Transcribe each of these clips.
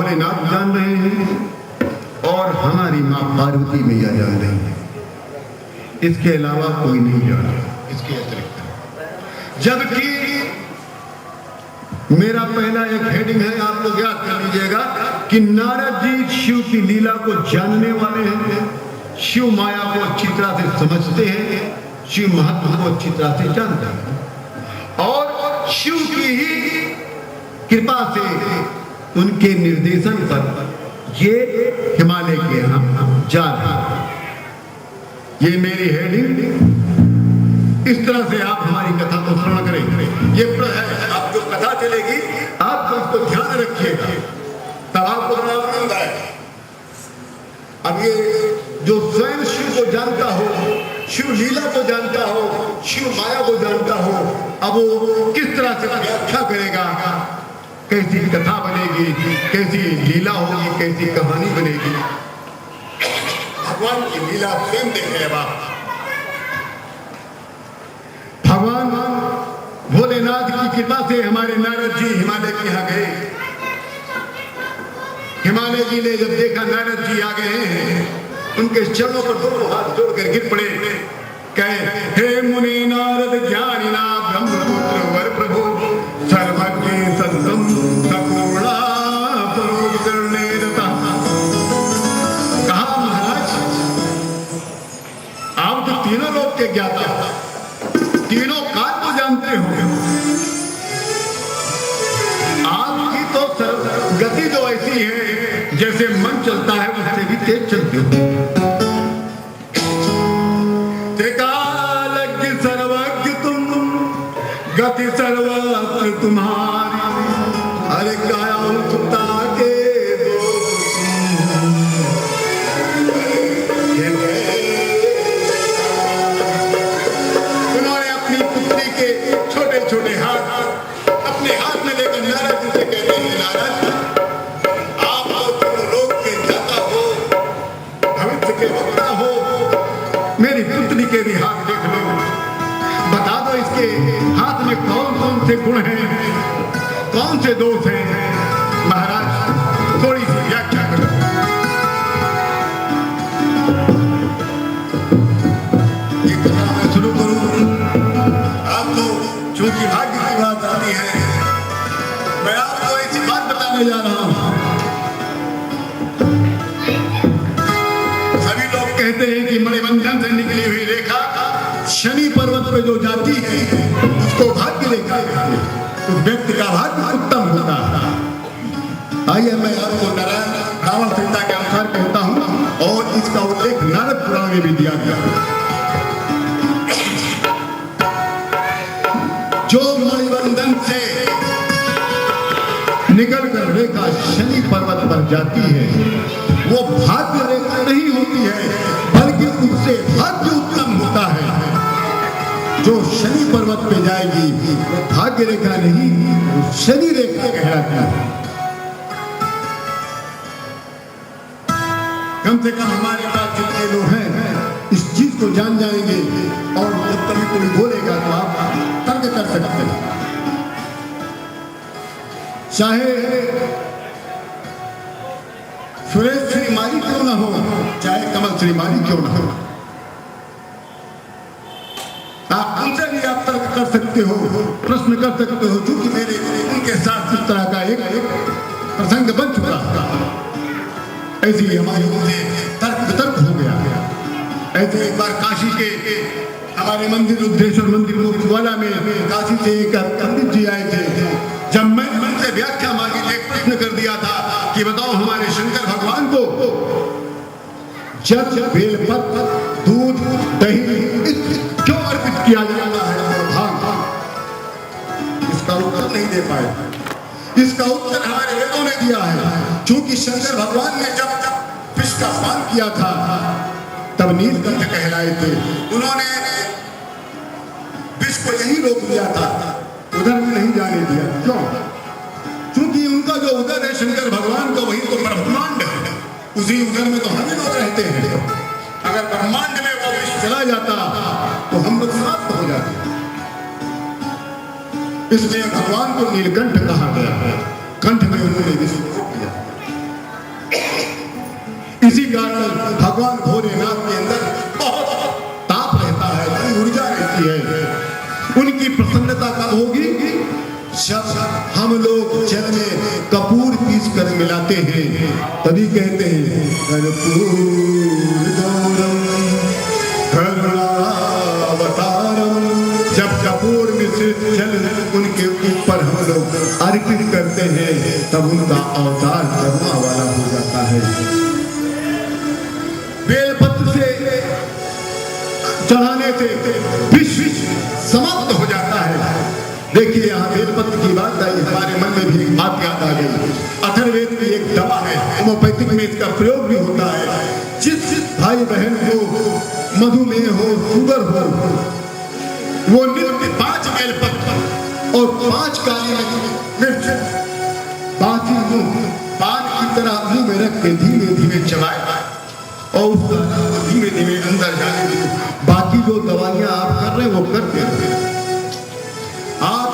भोलेनाथ जान रहे हैं और हमारी माँ पार्वती मैया जान रही है। इसके अलावा कोई नहीं जाना, इसके अतिरिक्त। जबकि मेरा पहला एक हेडिंग है, आप लोग याद कर लीजिएगा कि नारद जी शिव की लीला को जानने वाले हैं, शिव माया को अच्छी तरह से समझते हैं, शिव महत्व को अच्छी तरह से जानते हैं और शिव की ही कृपा से, उनके निर्देशन पर ये हिमालय के यहाँ जा रहे हैं। ये मेरी हेडिंग, इस तरह से आप हमारी कथा को श्रवण करें। ये आप जो कथा चलेगी आप उसको ध्यान रखिएगा, तब आपको बड़ा आनंद आएगा। अब ये जो स्वयं शिव को जानता हो, शिव लीला को जानता हो, शिव माया को जानता हो, अब वो किस तरह से व्याख्या करेगा, कैसी कथा बनेगी, कैसी लीला होगी, कैसी कहानी बनेगी। भगवान की लीला स्वयं देखे बाप। भगवान भोलेनाथ की कृपा से हमारे नारद जी हिमालय के यहाँ गए। हिमालय जी ने जब देखा नारद जी आ गए हैं, उनके चरणों पर दोनों हाथ जोड़कर गिर पड़े, कहे हे मुनि नारद ज्ञानिना ब्रह्मपुत्र वर प्रभु सर्वज्ञ सत्तम सपूर्णा परोपकरणे रतः। कहा महाराज, आप तो तीनों लोक के ज्ञाता, तीनों काल को जानते हो, आपकी तो गति जो ऐसी है जैसे मन चलता है उससे भी तेज चलते हो। त्रिकालज्ञ सर्वज्ञ तुम, गति सर्वत्र तुम्हारी, अरे काया उत्ता के छोटे छोटे हाथ अपने हाथ में लेकर नारद जी से कहते हैं, नारद आप तो लोग के ज्ञाता हो, भविष्य के वक्ता हो, मेरी पुत्री के भी हाथ देख लो, बता दो इसके हाथ में कौन कौन से गुण हैं, कौन से दोष हैं। महाराज थोड़ी सी व्याख्या करो। ये कथा मैं शुरू करूं, आप तो चूंकि भाग्य की बात आती है, मैं आपको ऐसी बात बताने जा रहा हूं। सभी लोग कहते हैं कि मणिबंधन से निकली हुई रेखा शनि पर्वत पे जो जाती है उसको भाग्य रेखा कहते हैं, उस व्यक्ति का भाग्य उत्तम होता है। आइए मैं आपको नारायण रावण सीता के अनुसार कहता हूं और इसका उल्लेख नारद पुराण में भी दिया गया है। जो मणिबंधन से निकलकर रेखा शनि पर्वत पर जाती है वो भाग्य रेखा नहीं होती है, बल्कि उससे भाग्य उत्तम होता है। जो शनि पर्वत पे जाएगी वो भाग्य रेखा नहीं, वो शनि रेखा कहलाती है। कम से कम हमारे पास जितने लोग हैं इस चीज को जान जाएंगे, और जब कभी कोई बोलेगा तो आप तर्क कर सकते हैं। चाहे सुरेश श्रीमाली क्यों ना हो, चाहे कमल श्रीमाली क्यों ना हो, आप उनसे भी आप तर्क कर सकते हो, प्रश्न कर सकते हो, क्योंकि मेरे उनके साथ इस तरह का एक प्रसंग बन चुका है। ऐसे ही हमारे उनसे तर्क वितर्क हो गया। ऐसे एक बार काशी के हमारे मंदिर रुद्रेश्वर मंदिर मोतीवाला में काशी से एक पंडित जी आए थे। जब मैं उनसे व्याख्या मांगी, एक प्रश्न कर दिया था कि बताओ हमारे शंकर भगवान को जब बेलपत्र, दूध, दही क्यों अर्पित किया जाता है? इसका उत्तर नहीं दे पाए। इसका उत्तर हमारे वेदों ने दिया है। क्योंकि शंकर भगवान ने जब विष का पान किया था तब नीलकंठ कहलाए थे। उन्होंने विष को यही रोक दिया था, उधर भी नहीं जाने दिया। क्यों? क्योंकि उनका जो उदर है शंकर भगवान का, वही तो ब्रह्मांड है। उसी उदर में तो हम लोग रहते हैं। अगर ब्रह्मांड में वो विष चला जाता तो हम लोग समाप्त हो जाते। इसलिए भगवान को नीलकंठ कहा गया है। कंठ में उन्होंने विष रोक दिया। भगवान भोलेनाथ के अंदर बहुत ताप रहता है, ऊर्जा रहती है। उनकी प्रसन्नता कब होगी? जब हम लोग जल में कपूर पीस कर मिलाते हैं, तभी कहते हैं कर्पूर गौरम करुणावतारम। जब कपूर मिश्रित जल उनके ऊपर हम लोग अर्पित करते हैं, तब उनका अवतार करुणा वाला हो जाता है। बेलपत्र से चढ़ाने से विष समाप्त हो जाता है। देखिए यहाँ बेलपत्र की बात आई, हमारे मन में भी एक बात याद आ गई। अथर्ववेद की एक दवा है, होम्योपैथिक में इसका प्रयोग भी होता है। जिस भाई बहन को मधुमेह हो, शुगर हो, वो नित्य 5 बेलपत्र और 5 काली मिर्च बाकी मुंह पान की तरह मुंह में रख के धीमे धीमे चबाए और उसका धीमे धीमे अंदर जाने दे। बाकी जो दवाइयां आप कर रहे हैं वो करते रहे। आप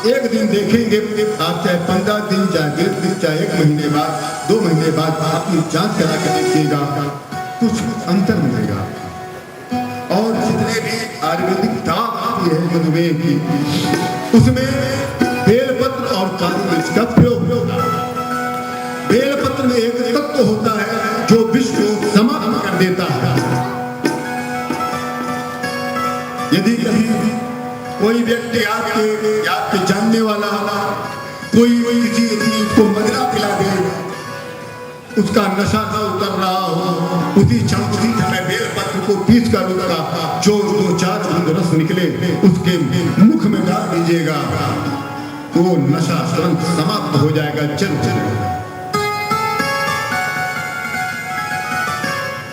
एक दिन देखेंगे, आप चाहे 15 दिन, चाहे 20 दिन, चाहे 1 महीने बाद, 2 महीने बाद अपनी जांच करा के देखिएगा, कुछ अंतर मिलेगा। और जितने भी आयुर्वेदिक दवा आती है मधुमेह की, उसमें बेलपत्र और काली मिर्च का प्रयोग होगा। बेलपत्र में एक तत्व होता है जो विष को समाप्त कर देता है। यदि कभी कोई व्यक्ति आपके जानने वाला कोई किसी चीज को मदिरा पिला दे, उसका नशा न उतर रहा हो, उसी समय बेलपत्र को पीस कर उसका जो 2-4 बूंद रस निकले उसके मुख में डाल दीजिएगा, तो वो नशा तुरंत समाप्त हो जाएगा, चल जाएगा।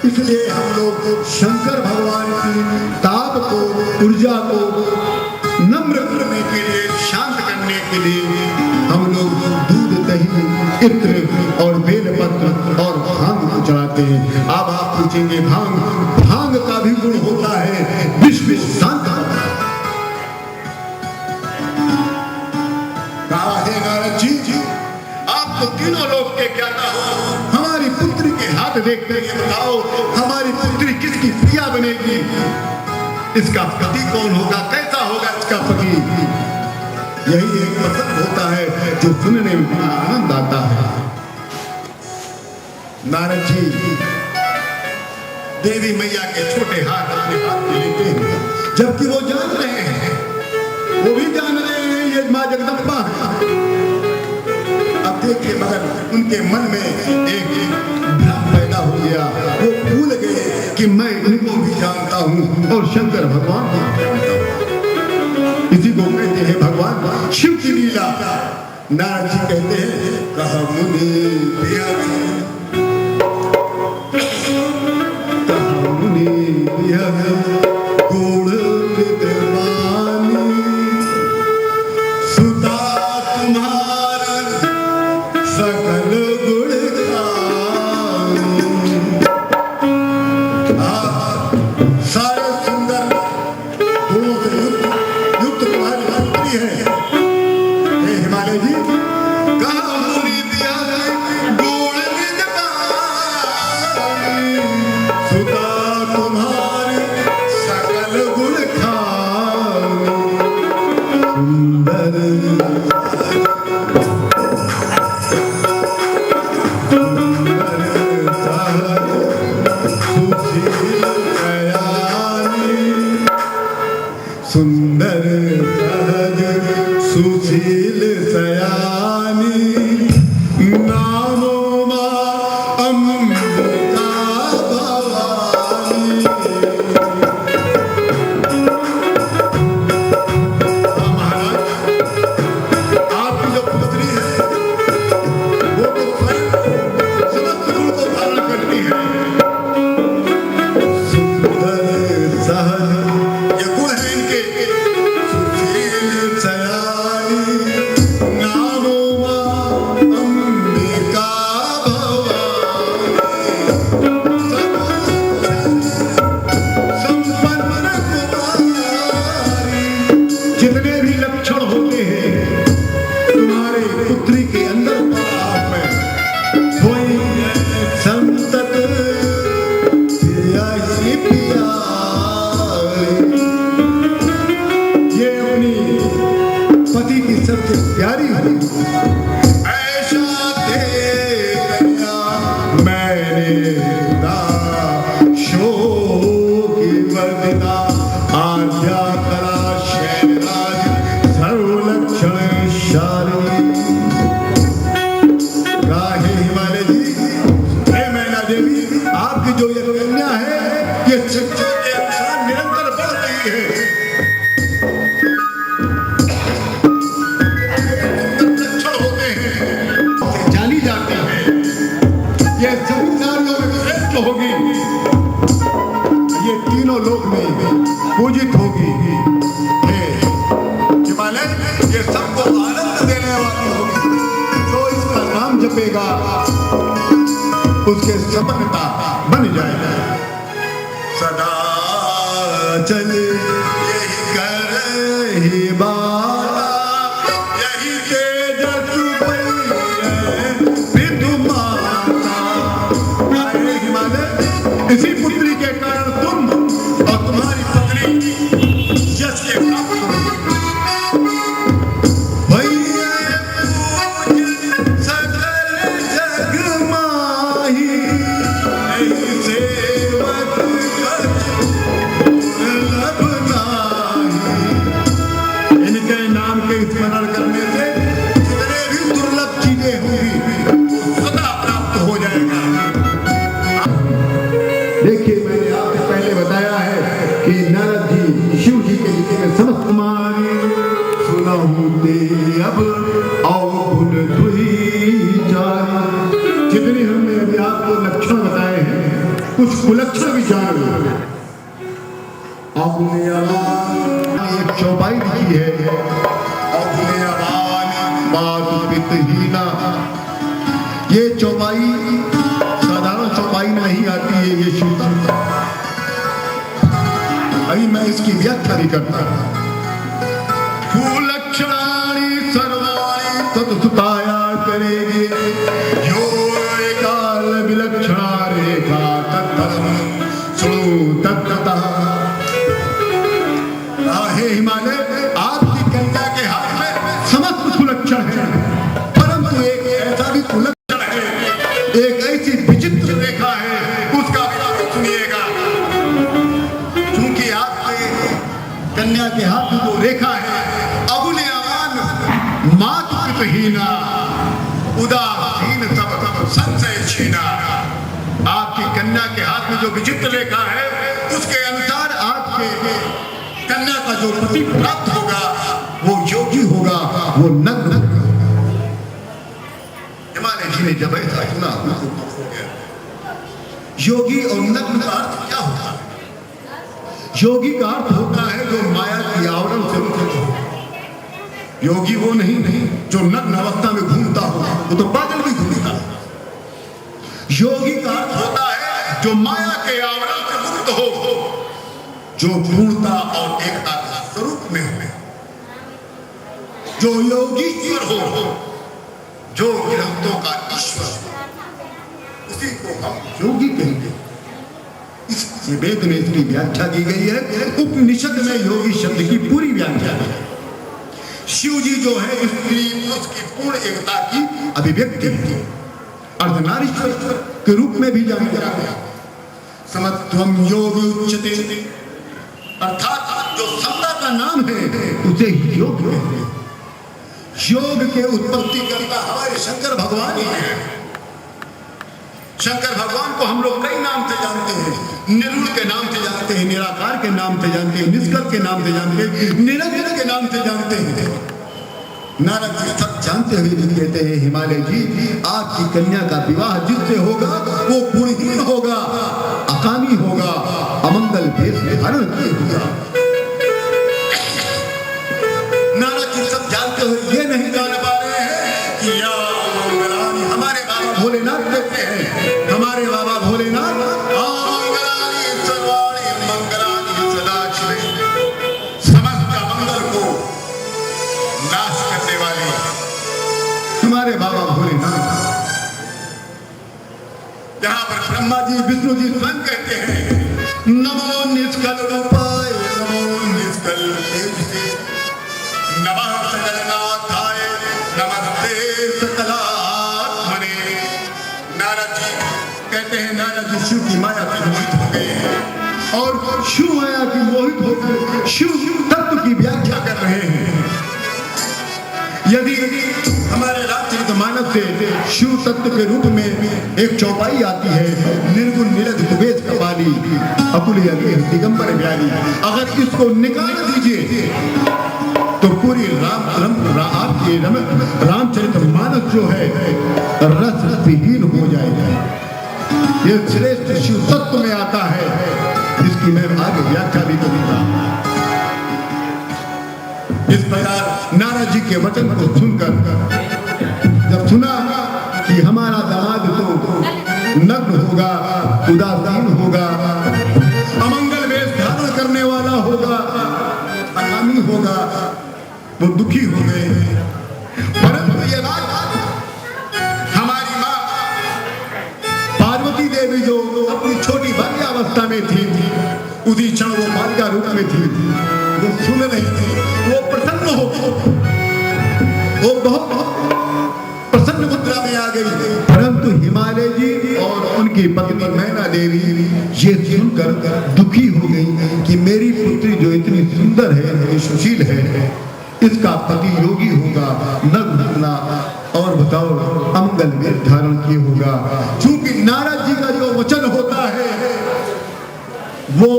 इसलिए हम लोग शंकर भगवान की ताप को, ऊर्जा को नम्र करने के लिए, शांत करने के लिए हम लोग दूध, दही, इत्र और बेलपत्र और भांग को चढ़ाते हैं। अब आप पूछेंगे भांग का भी गुण होता है विश्व शांत करना। नारद जी आप तो तीनों लोग के ज्ञाता हो, हमारी पुत्री के हाथ देख कर ये बताओ, हमारी पुत्री किसकी प्रिया बनेगी? इसका पति कौन होगा? कैसा होगा इसका पति? यही एक पसंद होता है जो सुनने में बड़ा आनंद आता है। नारद जी देवी मैया के छोटे हाथ अपने हाथ में लेते हैं, जबकि वो जान रहे हैं, वो भी जान रहे हैं ये मां जगदम्बा है। अब देखिए, मगर उनके मन में एक भ्रम पैदा हो गया। वो भूल गए कि मैं इनको भी जानता हूँ और शंकर भगवान को जानता हूँ। इसी को कहते हैं भगवान शिव की लीला। नारद जी कहते हैं कहा मुनि गुण विद्वानी सुता तुम्हारा सकल गुण सारे सुंदर गुणों से युक्त तुम्हारी पुत्री है। हिमालय जी कहा मुनि दिया गुण विद्वानी सुता तुम्हारे सकल गुण खानी सुंदर सुंदर सहज सुशील सयानी नामो मां अम्बिका भवानी। महाराज आपकी जो पुत्री है वो तो स्वयं समस्त गुण को धारण करती है। सुंदर सहज जपेगा उसके सपनता बन जाएगा। सदा चले यही कर ही बाला, यही तेजस विदु माता। हिमालय इसी पुत्री के कारण तुम और तुम्हारी पत्नी यश के प्राप्त हो। भैया सकल जग माही, सेवक दुर्लभ नाही। इनके नाम के स्मरण करने से जितने भी दुर्लभ चीजें होंगी सदा प्राप्त हो जाएगा। देखिए, मैंने आपसे पहले बताया है कि नारद जी शिव जी के लिखे में समस्त कुमारी सुनहु ते अब अवगुण दुही जाए। जितने हमने अभी आपको लक्षण बताए हैं, कुछ कुलक्षण भी जान लो। एक चौपाई लिखी है, मातु पितहीना। ये चौपाई साधारण चौपाई नहीं आती है, ये शिव तत्व। अभी मैं इसकी व्याख्या भी करता हूं। कुलक्षणानि सर्वाणि तत्सुताया करेगी, यो एकाल विलक्षणा रेखा तत्परम सुनो तत्तः। हे हिमालय, आपकी कन्या के हाथ में समस्त कुलक्षण है, परंतु एक ऐसा भी कुलक्षण है, एक ऐसी विचित्र रेखा है, उसका भी नाम सुनिएगा। क्योंकि आपके कन्या के हाथ में जो रेखा है, अबुलयमान मातु पितहीना, उदासीन सब संशय छीना। आपकी कन्या के हाथ में जो विचित्र रेखा है, उसके अनुसार आपके कन्या का जो पति प्राप्त होगा वो योगी होगा, वो नग्न होगा। हिमालय जी ने जब ऐसा सुना हो गया। योगी और नग्न का अर्थ क्या होता है? योगी का अर्थ होता है जो माया की आवरण से मुक्त हो। योगी वो नहीं जो नग्न अवस्था में घूमता हो, वो तो बादल भी घूमता है। योगी का अर्थ होता है जो माया के आवरण से मुक्त हो, जो पूर्णता और एकता के स्वरूप में हो, जो योगीश्वर हो, जो गृहस्थों का ईश्वर, उसी को हम योगी कहेंगे। इस वेद में इसकी व्याख्या की गई है। उपनिषद में योगी शब्द की पूरी व्याख्या है। शिव जी जो है स्त्री पुरुष की पूर्ण एकता की अभिव्यक्ति है। अर्धनारीश्वर के रूप में भी जाना जाता है। समत्वम योग उच्यते, अर्थात जो समता का नाम है उसे योग कहते हैं। योग के उत्पत्ति करता हमारे शंकर भगवान ही है। शंकर भगवान को हम लोग कई नाम से जानते हैं। निर्गुण के नाम से जानते हैं, निराकार के नाम से जानते हैं, निष्कल के नाम से जानते हैं, निरंजन के नाम से जानते हैं। नारद जी सब जानते हुए भी कहते हैं, हिमालय जी आपकी कन्या का विवाह जिससे होगा वो गुणहीन होगा, अकामी होगा, अमंगल भेष धारण किए होगा। नारद जी सब जानते हुए ये नहीं जान पा रहे हैं कि या मंगलानी हमारे बाबा भोलेनाथ कहते हैं, हमारे बाबा भोलेनाथ हमारे बाबा भोलेनाथ। जहां पर ब्रह्मा जी विष्णु जी स्वयं कहते हैं, नमो निष्कल रूपाय, नमो निष्कल तेजसे, नमः सकलनाथाय, नमस्ते सकलात्मने। नारद जी कहते हैं, नारद जी शिव की माया से मोहित हो गए हैं और शिव माया की मोहित होकर शिव तत्व की व्याख्या कर रहे हैं। यदि हमारे रामचरितमानस से शिव तत्व के रूप में एक चौपाई आती है, निर्गुण निरध कुबेश कपाली अकुल दिगंबर व्याली, अगर इसको निकाल दीजिए तो पूरी आपके रामचरितमानस जो है रस विहीन हो जाएगा। ये श्रेष्ठ शिव तत्व में आता है, जिसकी मैं आगे व्याख्या भी करूंगा। इस प्रकार नारद जी के वचन को सुनकर जब सुना कि कि हमारा दामाद तो नग्न होगा, उदासीन होगा, अमंगल वेश धारण करने वाला होगा, अनामी होगा, वो दुखी हो गए। परंतु ये बात हमारी माँ पार्वती देवी जो अपनी छोटी बाल्यावस्था में थी, उसी क्षण वो बालिका रूप में थी, वो सुन रही थी, वो प्रसन्न हो, वो बहुत प्रसन्न मुद्रा में आ गई। परंतु हिमालय जी और उनकी पत्नी मैना देवी ये सुनकर दुखी हो गई कि मेरी पुत्री जो इतनी सुंदर है, इतनी सुशील है, इसका पति योगी होगा, नग्न और बताओ अमंगल वेश धारण किए होगा। क्योंकि नारद जी का जो वचन होता है वो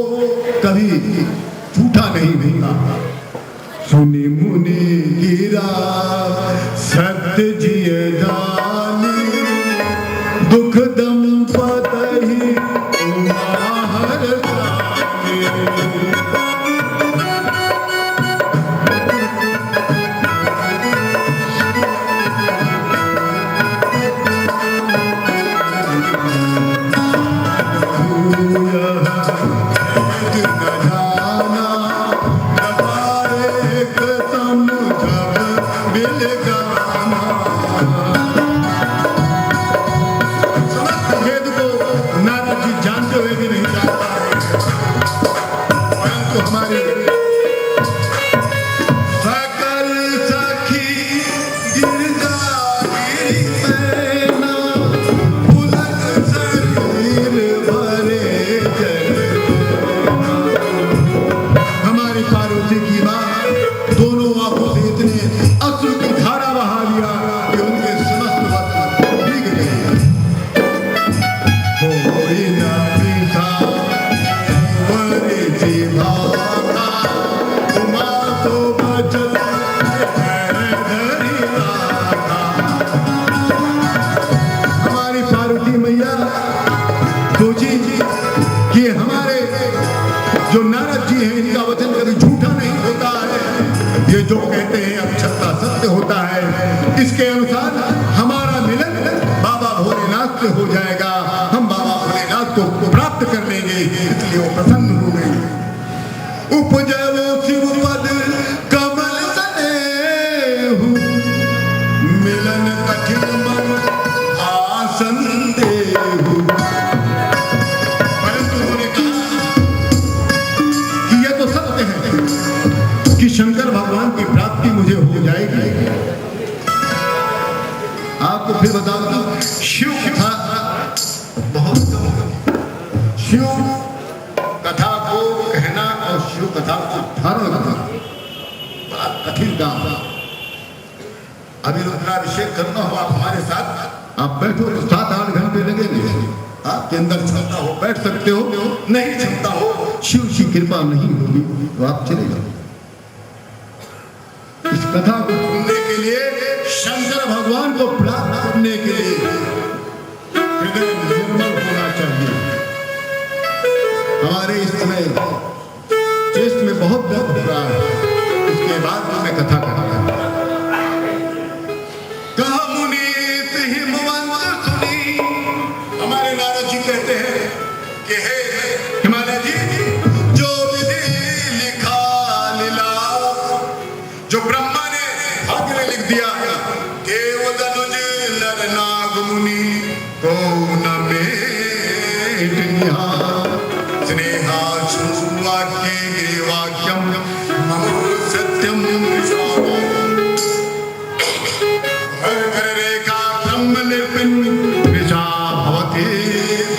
कभी झूठा नहीं होता। सुनी मुनि गिरा सत्य जिय जानी, दुख दंपति उमाहर जो नारद जी हैं, इनका वचन कभी झूठा नहीं होता है। ये जो कहते हैं अक्षरता सत्य होता है। इसके अनुसार हमारा मिलन बाबा भोलेनाथ से हो जाएगा, हम बाबा भोलेनाथ को प्राप्त कर लेंगे। इसलिए वो प्रसन्न हो गए। उपजवो शिव पद कमल सनेहु, मिलन कठिन मन आसन देहु। कि शंकर भगवान की प्राप्ति मुझे हो जाएगी। आपको फिर बता दूं, शिव कथा बहुत शिव कथा को कहना और शिव कथा को धारण करना बड़ा कठिन काम है। अभी रुद्राभिषेक करना हो आप हमारे साथ, आप बैठो तो 7-8 घंटे लगेंगे। आपके अंदर क्षमता हो बैठ सकते हो, नहीं क्षमता हो, शिव की कृपा नहीं होगी तो आप चले जाओ। इस कथा को सुनने के लिए, शंकर भगवान को प्राप्त करने के लिए हृदय निर्मल होना चाहिए। हमारे इस समय चेस्ट में बहुत दर्द हो रहा है, इसके बाद मैं कथा करूंगा। कहा मुनीत हिमवंत सुनी, हमारे नारद जी कहते हैं कि हे हिमालय जी, जो विधि लिखा लीला, जो ब्रह्मा ने भाग्य में लिख दिया है, देवदनुज नर नाग मुनि को न मेटनिया, स्नेहा वाक्य वाक्यम सत्यम हर रेखा ब्रह्म लिपिन विषा भवति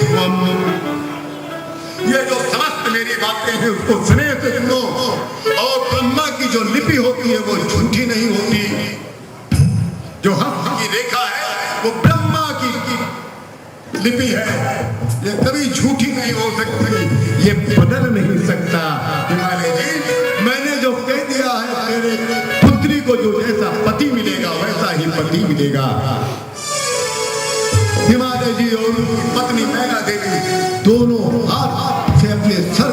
त्वम। ये जो समस्त मेरी बातें हैं उसको स्नेह से सुनो, और ब्रह्मा की जो लिपि होती है वो झूठी नहीं होती। जो हस्त की रेखा है वो ब्रह्मा की लिपि है, ये कभी झूठी नहीं हो सकती, ये बदल नहीं सकता। हिमालय जी, मैंने जो कह दिया है, तेरे पुत्री को जो जैसा पति मिलेगा वैसा ही पति मिलेगा। हिमालय जी और पत्नी मैना देवी दोनों हाथ से अपने सर